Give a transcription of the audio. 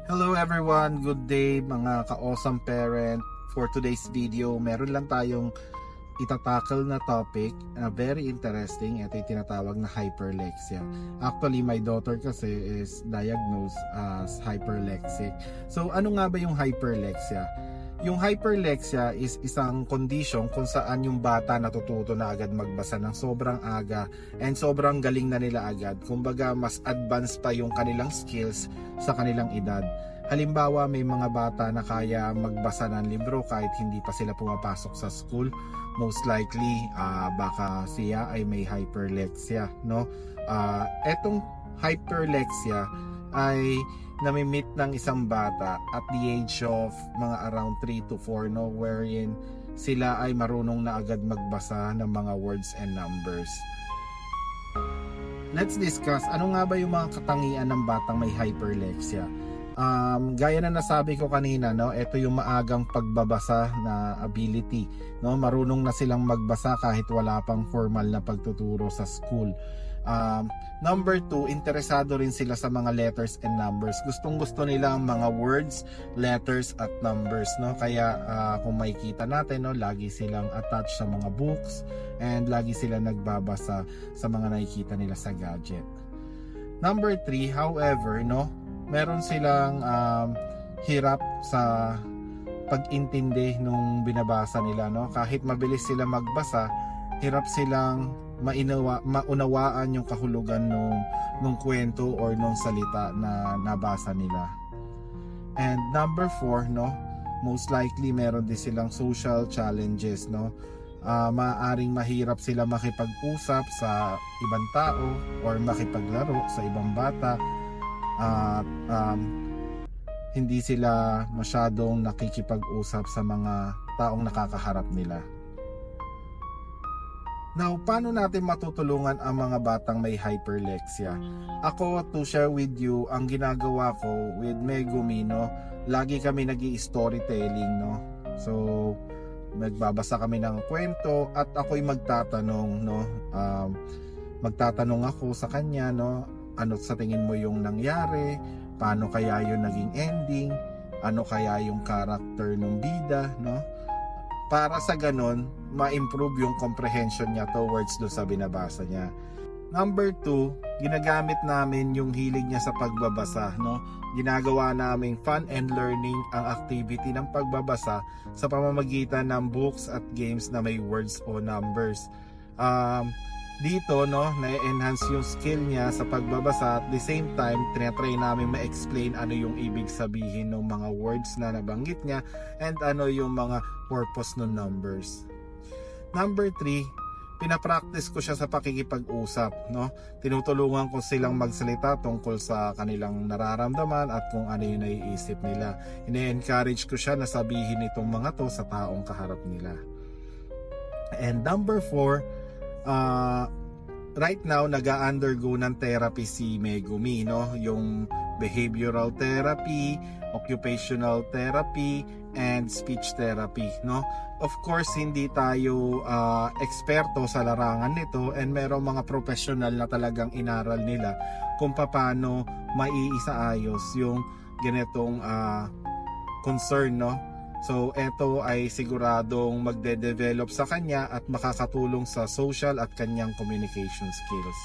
Hello everyone, good day mga ka-awesome parent. For today's video, meron lang tayong itatakal na topic na very interesting. Ito yung tinatawag na hyperlexia. Actually, my daughter kasi is diagnosed as hyperlexic. So ano nga ba yung hyperlexia? Yung hyperlexia is isang condition kung saan yung bata natututo na agad magbasa ng sobrang aga and sobrang galing na nila agad. Kumbaga mas advanced pa yung kanilang skills sa kanilang edad. Halimbawa, may mga bata na kaya magbasa ng libro kahit hindi pa sila pumapasok sa school. Most likely, baka siya ay may hyperlexia, no? Etong hyperlexia ay nami-meet ng isang bata at the age of mga around 3 to 4, no, wherein sila ay marunong na agad magbasa ng mga words and numbers. Let's discuss ano nga ba yung mga katangian ng batang may hyperlexia. Gaya na nasabi ko kanina, no, ito yung maagang pagbabasa na ability, no, marunong na silang magbasa kahit wala pang formal na pagtuturo sa school. Number 2, interesado rin sila sa mga letters and numbers. Gustong-gusto nila ang mga words, letters at numbers, no? Kaya kung makikita natin, no, lagi silang attached sa mga books and lagi sila nagbabasa sa mga nakikita nila sa gadget. Number 3, however, no, meron silang hirap sa pag-intindi nung binabasa nila, no? Kahit mabilis sila magbasa, hirap silang maunawaan yung kahulugan nung kwento or nung salita na nabasa nila. And number 4, no, most likely meron din silang social challenges, no. Maaaring mahirap sila makipag-usap sa ibang tao or makipaglaro sa ibang bata at hindi sila masyadong nakikipag-usap sa mga taong nakakaharap nila. Now, paano natin matutulungan ang mga batang may hyperlexia? Ako, to share with you, ang ginagawa ko with Megumi, no, lagi kami nag-i-storytelling, no. So, magbabasa kami ng kwento at ako'y magtatanong, no. Magtatanong ako sa kanya, no, ano sa tingin mo yung nangyari? Paano kaya yung naging ending? Ano kaya yung character ng bida, no? Para sa ganon, ma-improve yung comprehension niya towards do sa binabasa niya. Number 2, ginagamit namin yung hilig niya sa pagbabasa, no? Ginagawa namin fun and learning ang activity ng pagbabasa sa pamamagitan ng books at games na may words o numbers. Dito, no, na-enhance yung skill niya sa pagbabasa at the same time tinatry namin ma-explain ano yung ibig sabihin ng mga words na nabanggit niya and ano yung mga purpose ng numbers. Number 3, pinapractice ko siya sa pakikipag-usap, no. Tinutulungan ko silang magsalita tungkol sa kanilang nararamdaman at kung ano yung naiisip nila. Ine-encourage ko siya na sabihin itong mga to sa taong kaharap nila. And number 4, right now nag-undergo ng therapy si Megumi, no, yung behavioral therapy, occupational therapy and speech therapy, no. Of course, hindi tayo eksperto sa larangan nito and merong mga professional na talagang inaral nila kung paano maiisaayos yung ganitong concern, no. So, ito ay siguradong magde-develop sa kanya at makakatulong sa social at kanyang communication skills.